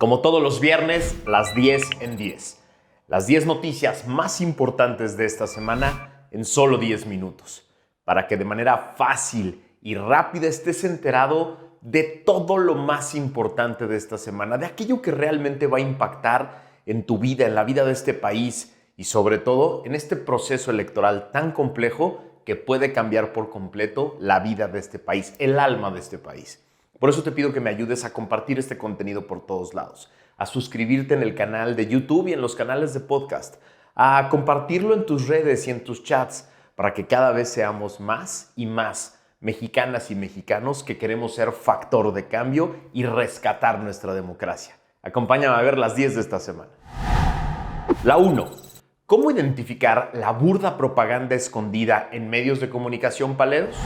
Como todos los viernes, las 10 en 10. Las 10 noticias más importantes de esta semana en solo 10 minutos. Para que de manera fácil y rápida estés enterado de todo lo más importante de esta semana, de aquello que realmente va a impactar en tu vida, en la vida de este país y sobre todo en este proceso electoral tan complejo que puede cambiar por completo la vida de este país, el alma de este país. Por eso te pido que me ayudes a compartir este contenido por todos lados, a suscribirte en el canal de YouTube y en los canales de podcast, a compartirlo en tus redes y en tus chats para que cada vez seamos más y más mexicanas y mexicanos que queremos ser factor de cambio y rescatar nuestra democracia. Acompáñame a ver las 10 de esta semana. La 1. ¿Cómo identificar la burda propaganda escondida en medios de comunicación paleros?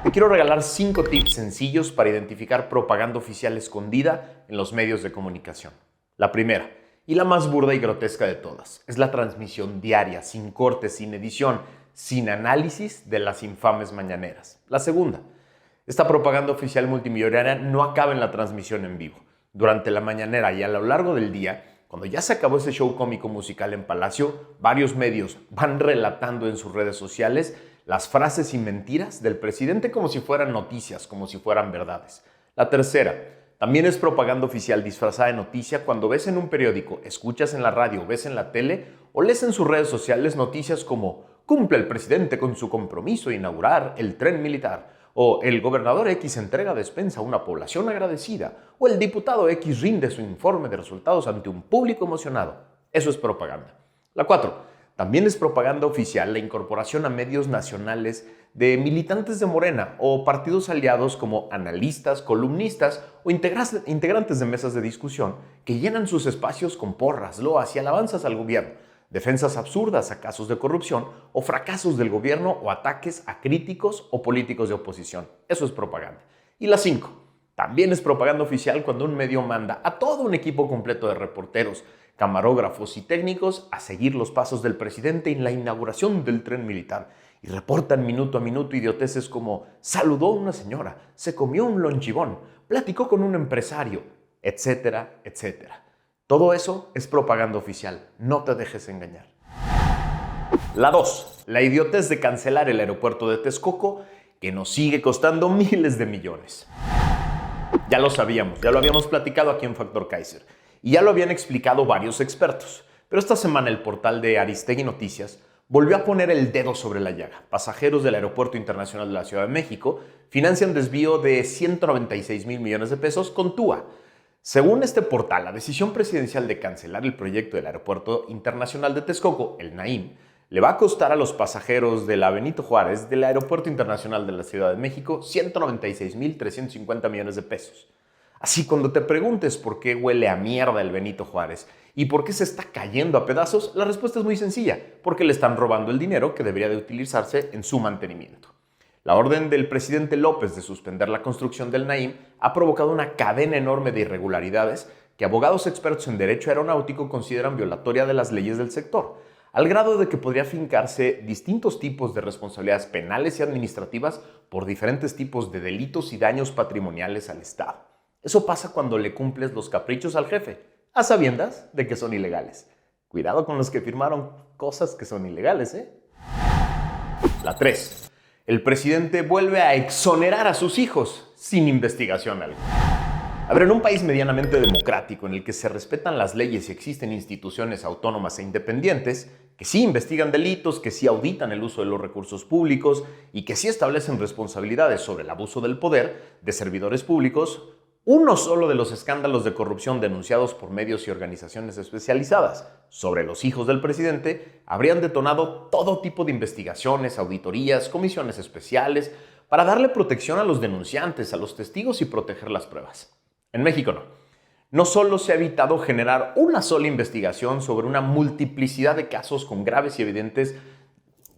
Te quiero regalar 5 tips sencillos para identificar propaganda oficial escondida en los medios de comunicación. La primera, y la más burda y grotesca de todas, es la transmisión diaria, sin cortes, sin edición, sin análisis de las infames mañaneras. La segunda, esta propaganda oficial multimillonaria no acaba en la transmisión en vivo. Durante la mañanera y a lo largo del día, cuando ya se acabó ese show cómico musical en Palacio, varios medios van relatando en sus redes sociales las frases y mentiras del presidente como si fueran noticias, como si fueran verdades. La tercera, también es propaganda oficial disfrazada de noticia cuando ves en un periódico, escuchas en la radio, ves en la tele o lees en sus redes sociales noticias como cumple el presidente con su compromiso de inaugurar el tren militar, o el gobernador X entrega despensa a una población agradecida, o el diputado X rinde su informe de resultados ante un público emocionado. Eso es propaganda. La 4. También es propaganda oficial la incorporación a medios nacionales de militantes de Morena o partidos aliados como analistas, columnistas o integrantes de mesas de discusión que llenan sus espacios con porras, loas y alabanzas al gobierno, defensas absurdas a casos de corrupción o fracasos del gobierno o ataques a críticos o políticos de oposición. Eso es propaganda. Y la 5. También es propaganda oficial cuando un medio manda a todo un equipo completo de reporteros, camarógrafos y técnicos a seguir los pasos del presidente en la inauguración del tren militar y reportan minuto a minuto idioteces como saludó a una señora, se comió un lonchibón, platicó con un empresario, etcétera, etcétera. Todo eso es propaganda oficial, no te dejes engañar. La 2. La idiotez de cancelar el aeropuerto de Texcoco que nos sigue costando miles de millones. Ya lo sabíamos, ya lo habíamos platicado aquí en Factor Kaiser. Y ya lo habían explicado varios expertos. Pero esta semana el portal de Aristegui Noticias volvió a poner el dedo sobre la llaga. Pasajeros del Aeropuerto Internacional de la Ciudad de México financian desvío de 196,000 millones de pesos con TUA. Según este portal, la decisión presidencial de cancelar el proyecto del Aeropuerto Internacional de Texcoco, el NAIM, le va a costar a los pasajeros de la Benito Juárez del Aeropuerto Internacional de la Ciudad de México 196,350 millones de pesos. Así, cuando te preguntes por qué huele a mierda el Benito Juárez y por qué se está cayendo a pedazos, la respuesta es muy sencilla, porque le están robando el dinero que debería de utilizarse en su mantenimiento. La orden del presidente López de suspender la construcción del NAIM ha provocado una cadena enorme de irregularidades que abogados expertos en derecho aeronáutico consideran violatoria de las leyes del sector, al grado de que podría fincarse distintos tipos de responsabilidades penales y administrativas por diferentes tipos de delitos y daños patrimoniales al Estado. Eso pasa cuando le cumples los caprichos al jefe, a sabiendas de que son ilegales. Cuidado con los que firmaron cosas que son ilegales, ¿eh? La 3. El presidente vuelve a exonerar a sus hijos sin investigación alguna. A ver, en un país medianamente democrático en el que se respetan las leyes y existen instituciones autónomas e independientes que sí investigan delitos, que sí auditan el uso de los recursos públicos y que sí establecen responsabilidades sobre el abuso del poder de servidores públicos, uno solo de los escándalos de corrupción denunciados por medios y organizaciones especializadas sobre los hijos del presidente habrían detonado todo tipo de investigaciones, auditorías, comisiones especiales para darle protección a los denunciantes, a los testigos y proteger las pruebas. En México no. No solo se ha evitado generar una sola investigación sobre una multiplicidad de casos con graves y evidentes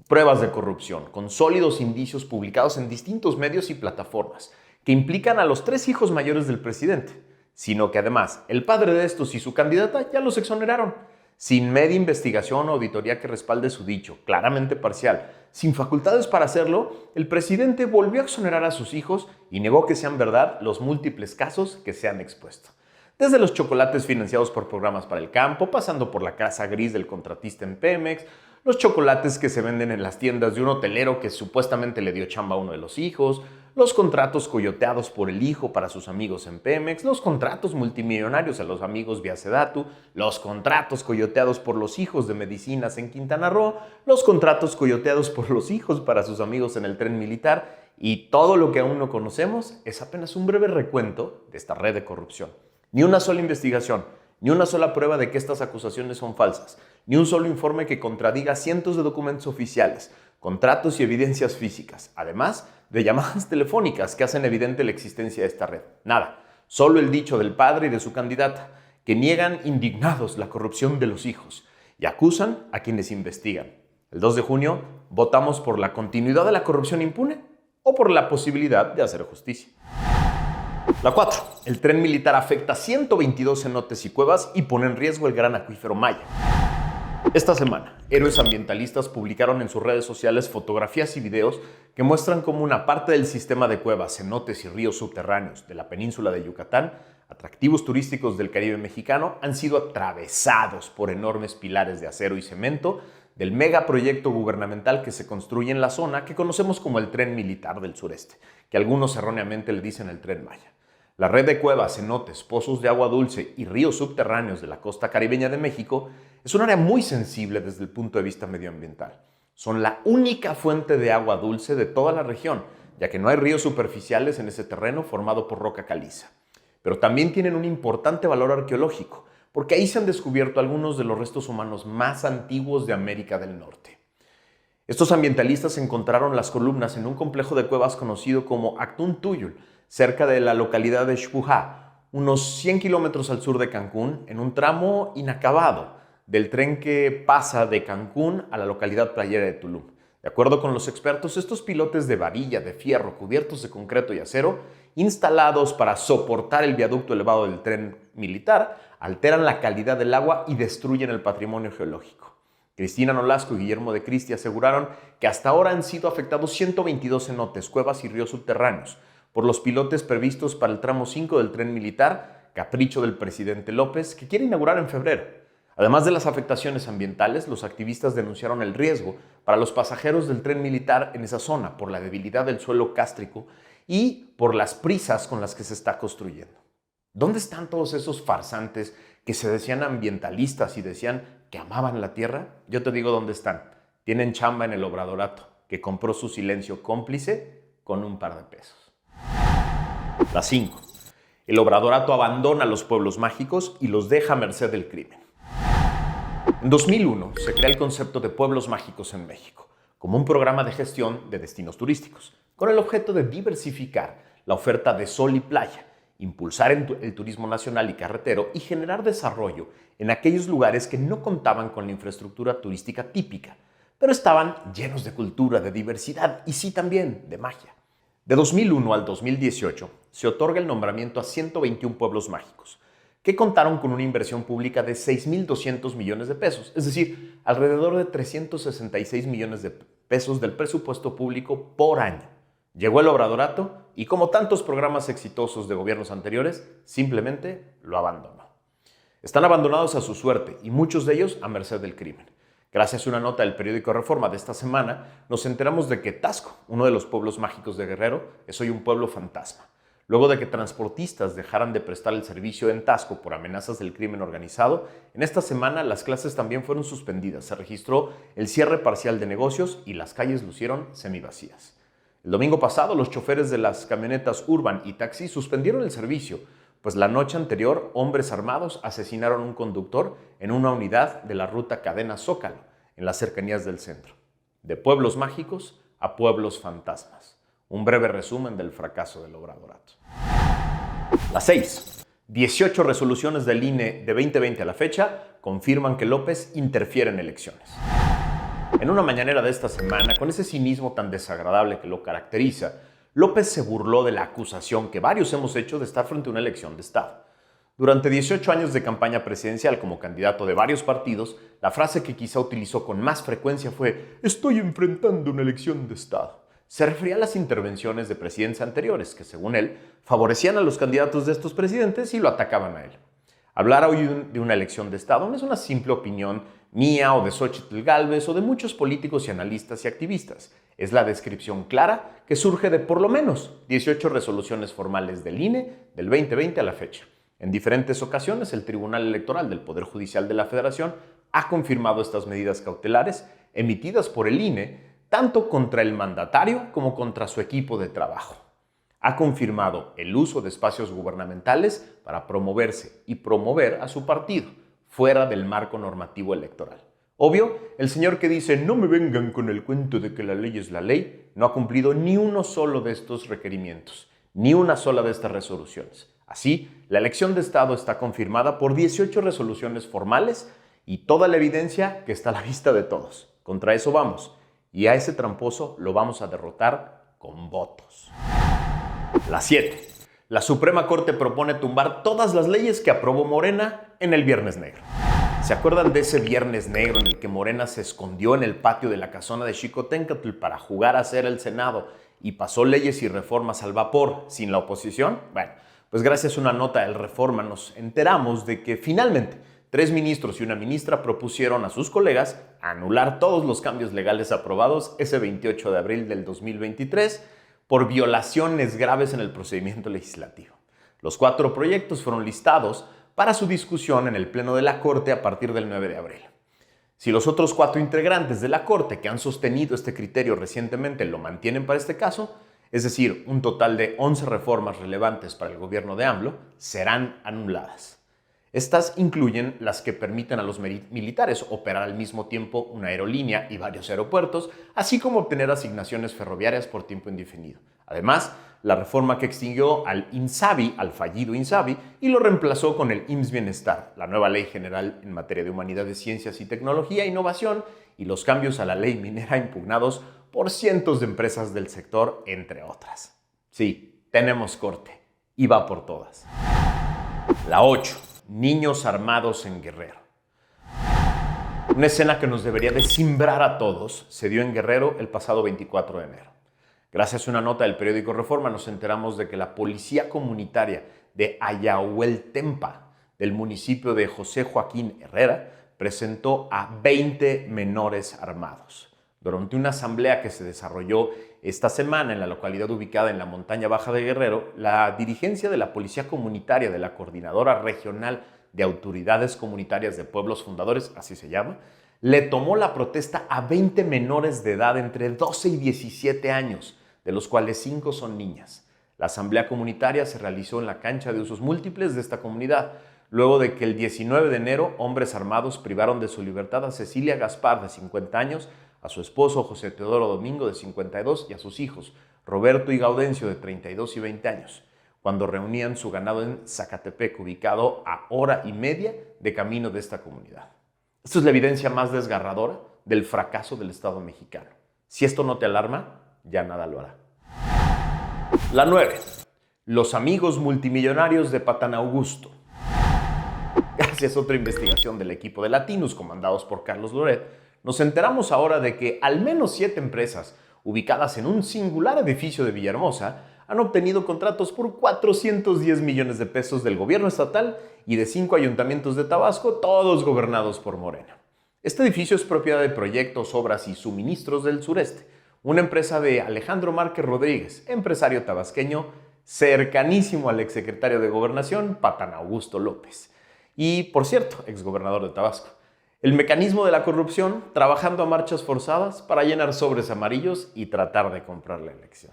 pruebas de corrupción, con sólidos indicios publicados en distintos medios y plataformas, que implican a los 3 hijos mayores del presidente, sino que además el padre de estos y su candidata ya los exoneraron, sin media investigación o auditoría que respalde su dicho, claramente parcial. Sin facultades para hacerlo, el presidente volvió a exonerar a sus hijos y negó que sean verdad los múltiples casos que se han expuesto. Desde los chocolates financiados por programas para el campo, pasando por la casa gris del contratista en Pemex, los chocolates que se venden en las tiendas de un hotelero que supuestamente le dio chamba a uno de los hijos, los contratos coyoteados por el hijo para sus amigos en Pemex, los contratos multimillonarios a los amigos vía Sedatu, los contratos coyoteados por los hijos de medicinas en Quintana Roo, los contratos coyoteados por los hijos para sus amigos en el tren militar y todo lo que aún no conocemos es apenas un breve recuento de esta red de corrupción. Ni una sola investigación, ni una sola prueba de que estas acusaciones son falsas, ni un solo informe que contradiga cientos de documentos oficiales, contratos y evidencias físicas, además de llamadas telefónicas que hacen evidente la existencia de esta red. Nada, solo el dicho del padre y de su candidata, que niegan indignados la corrupción de los hijos y acusan a quienes investigan. El 2 de junio votamos por la continuidad de la corrupción impune o por la posibilidad de hacer justicia. La 4. El tren militar afecta 122 cenotes y cuevas y pone en riesgo el gran acuífero Maya. Esta semana, héroes ambientalistas publicaron en sus redes sociales fotografías y videos que muestran cómo una parte del sistema de cuevas, cenotes y ríos subterráneos de la península de Yucatán, atractivos turísticos del Caribe mexicano, han sido atravesados por enormes pilares de acero y cemento del megaproyecto gubernamental que se construye en la zona que conocemos como el Tren Militar del Sureste, que algunos erróneamente le dicen el Tren Maya. La red de cuevas, cenotes, pozos de agua dulce y ríos subterráneos de la costa caribeña de México es un área muy sensible desde el punto de vista medioambiental. Son la única fuente de agua dulce de toda la región, ya que no hay ríos superficiales en ese terreno formado por roca caliza. Pero también tienen un importante valor arqueológico, porque ahí se han descubierto algunos de los restos humanos más antiguos de América del Norte. Estos ambientalistas encontraron las columnas en un complejo de cuevas conocido como Actún Tuyul, cerca de la localidad de Xpujá, unos 100 kilómetros al sur de Cancún, en un tramo inacabado del tren que pasa de Cancún a la localidad playera de Tulum. De acuerdo con los expertos, estos pilotes de varilla de fierro cubiertos de concreto y acero, instalados para soportar el viaducto elevado del tren militar, alteran la calidad del agua y destruyen el patrimonio geológico. Cristina Nolasco y Guillermo de Cristi aseguraron que hasta ahora han sido afectados 122 cenotes, cuevas y ríos subterráneos por los pilotes previstos para el tramo 5 del tren militar, capricho del presidente López, que quiere inaugurar en febrero. Además de las afectaciones ambientales, los activistas denunciaron el riesgo para los pasajeros del tren militar en esa zona por la debilidad del suelo cástrico y por las prisas con las que se está construyendo. ¿Dónde están todos esos farsantes que se decían ambientalistas y decían que amaban la tierra? Yo te digo dónde están. Tienen chamba en el Obradorato, que compró su silencio cómplice con un par de pesos. La 5. El Obradorato abandona los pueblos mágicos y los deja a merced del crimen. En 2001 se crea el concepto de pueblos mágicos en México, como un programa de gestión de destinos turísticos, con el objeto de diversificar la oferta de sol y playa, impulsar el turismo nacional y carretero y generar desarrollo en aquellos lugares que no contaban con la infraestructura turística típica, pero estaban llenos de cultura, de diversidad y sí también de magia. De 2001 al 2018 se otorga el nombramiento a 121 pueblos mágicos, que contaron con una inversión pública de 6.200 millones de pesos, es decir, alrededor de 366 millones de pesos del presupuesto público por año. Llegó el Obradorato y, como tantos programas exitosos de gobiernos anteriores, simplemente lo abandonó. Están abandonados a su suerte y muchos de ellos a merced del crimen. Gracias a una nota del periódico Reforma de esta semana, nos enteramos de que Taxco, uno de los pueblos mágicos de Guerrero, es hoy un pueblo fantasma. Luego de que transportistas dejaran de prestar el servicio en Taxco por amenazas del crimen organizado, en esta semana las clases también fueron suspendidas. Se registró el cierre parcial de negocios y las calles lucieron semivacías. El domingo pasado, los choferes de las camionetas Urban y Taxi suspendieron el servicio, pues la noche anterior, hombres armados asesinaron a un conductor en una unidad de la ruta Cadena Zócalo, en las cercanías del centro. De pueblos mágicos a pueblos fantasmas. Un breve resumen del fracaso del Obradorato. La 6. 18 resoluciones del INE de 2020 a la fecha confirman que López interfiere en elecciones. En una mañanera de esta semana, con ese cinismo tan desagradable que lo caracteriza, López se burló de la acusación que varios hemos hecho de estar frente a una elección de Estado. Durante 18 años de campaña presidencial como candidato de varios partidos, la frase que quizá utilizó con más frecuencia fue: estoy enfrentando una elección de Estado. se refería a las intervenciones de presidentes anteriores que, según él, favorecían a los candidatos de estos presidentes y lo atacaban a él. Hablar hoy de una elección de Estado no es una simple opinión mía o de Xóchitl Gálvez o de muchos políticos y analistas y activistas. Es la descripción clara que surge de por lo menos 18 resoluciones formales del INE del 2020 a la fecha. En diferentes ocasiones, el Tribunal Electoral del Poder Judicial de la Federación ha confirmado estas medidas cautelares emitidas por el INE tanto contra el mandatario como contra su equipo de trabajo. Ha confirmado el uso de espacios gubernamentales para promoverse y promover a su partido, fuera del marco normativo electoral. Obvio, el señor que dice no me vengan con el cuento de que la ley es la ley, no ha cumplido ni uno solo de estos requerimientos, ni una sola de estas resoluciones. Así, la elección de Estado está confirmada por 18 resoluciones formales y toda la evidencia que está a la vista de todos. Contra eso vamos, y a ese tramposo lo vamos a derrotar con votos. La 7. La Suprema Corte propone tumbar todas las leyes que aprobó Morena en el Viernes Negro. ¿Se acuerdan de ese Viernes Negro en el que Morena se escondió en el patio de la casona de Xicoténcatl para jugar a ser el Senado y pasó leyes y reformas al vapor sin la oposición? Bueno, pues gracias a una nota del Reforma nos enteramos de que finalmente 3 ministros y una ministra propusieron a sus colegas anular todos los cambios legales aprobados ese 28 de abril del 2023 por violaciones graves en el procedimiento legislativo. Los 4 proyectos fueron listados para su discusión en el Pleno de la Corte a partir del 9 de abril. Si los otros 4 integrantes de la Corte que han sostenido este criterio recientemente lo mantienen para este caso, es decir, un total de 11 reformas relevantes para el gobierno de AMLO, serán anuladas. Estas incluyen las que permiten a los militares operar al mismo tiempo una aerolínea y varios aeropuertos, así como obtener asignaciones ferroviarias por tiempo indefinido. Además, la reforma que extinguió al INSABI, al fallido INSABI, y lo reemplazó con el IMSS Bienestar, la nueva Ley General en materia de Humanidades, Ciencias y Tecnología e Innovación, y los cambios a la ley minera impugnados por cientos de empresas del sector, entre otras. Sí, tenemos corte, y va por todas. La 8. Niños armados en Guerrero. Una escena que nos debería de simbrar a todos se dio en Guerrero el pasado 24 de enero. Gracias a una nota del periódico Reforma nos enteramos de que la policía comunitaria de Ayahueltempa, del municipio de José Joaquín Herrera, presentó a 20 menores armados. Durante una asamblea que se desarrolló esta semana en la localidad ubicada en la montaña baja de Guerrero, la dirigencia de la Policía Comunitaria de la Coordinadora Regional de Autoridades Comunitarias de Pueblos Fundadores, así se llama, le tomó la protesta a 20 menores de edad entre 12 y 17 años, de los cuales 5 son niñas. La asamblea comunitaria se realizó en la cancha de usos múltiples de esta comunidad, luego de que el 19 de enero hombres armados privaron de su libertad a Cecilia Gaspar, de 50 años, a su esposo José Teodoro Domingo, de 52, y a sus hijos Roberto y Gaudencio, de 32 y 20 años, cuando reunían su ganado en Zacatepec, ubicado a hora y media de camino de esta comunidad. Esto es la evidencia más desgarradora del fracaso del Estado mexicano. Si esto no te alarma, ya nada lo hará. La 9. Los amigos multimillonarios de Patán Augusto. Gracias a otra investigación del equipo de Latinus, comandados por Carlos Loret, nos enteramos ahora de que al menos 7 empresas ubicadas en un singular edificio de Villahermosa han obtenido contratos por 410 millones de pesos del gobierno estatal y de 5 ayuntamientos de Tabasco, todos gobernados por Morena. Este edificio es propiedad de Proyectos, Obras y Suministros del Sureste, una empresa de Alejandro Márquez Rodríguez, empresario tabasqueño cercanísimo al exsecretario de Gobernación, Patán Augusto López, y, por cierto, exgobernador de Tabasco. El mecanismo de la corrupción, trabajando a marchas forzadas para llenar sobres amarillos y tratar de comprar la elección.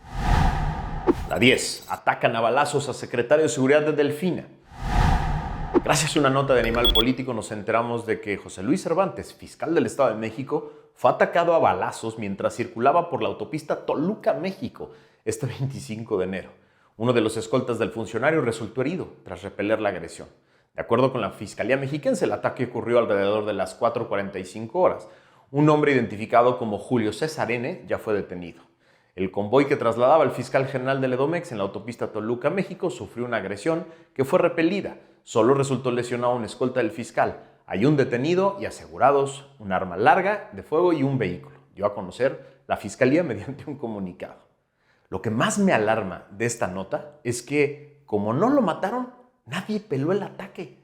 La 10. Atacan a balazos a secretario de Seguridad de Delfina. Gracias a una nota de Animal Político nos enteramos de que José Luis Cervantes, fiscal del Estado de México, fue atacado a balazos mientras circulaba por la autopista Toluca-México este 25 de enero. Uno de los escoltas del funcionario resultó herido tras repeler la agresión. De acuerdo con la Fiscalía Mexiquense, el ataque ocurrió alrededor de las 4:45 horas. Un hombre identificado como Julio César N. ya fue detenido. El convoy que trasladaba al fiscal general del Edomex en la autopista Toluca-México sufrió una agresión que fue repelida. Solo resultó lesionado un escolta del fiscal. Hay un detenido y asegurados un arma larga de fuego y un vehículo, dio a conocer la Fiscalía mediante un comunicado. Lo que más me alarma de esta nota es que, como no lo mataron, nadie peló el ataque.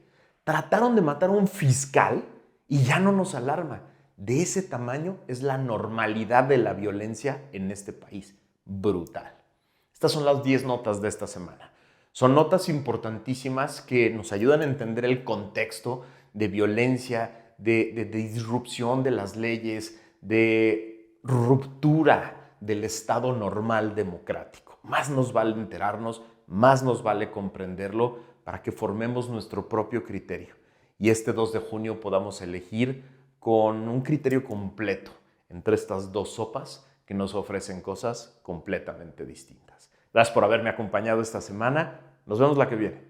Trataron de matar a un fiscal y ya no nos alarma. De ese tamaño es la normalidad de la violencia en este país. Brutal. Estas son las 10 notas de esta semana. Son notas importantísimas que nos ayudan a entender el contexto de violencia, de disrupción de las leyes, de ruptura del estado normal democrático. Más nos vale enterarnos, más nos vale comprenderlo para que formemos nuestro propio criterio. Y este 2 de junio podamos elegir con un criterio completo entre estas dos sopas que nos ofrecen cosas completamente distintas. Gracias por haberme acompañado esta semana. Nos vemos la que viene.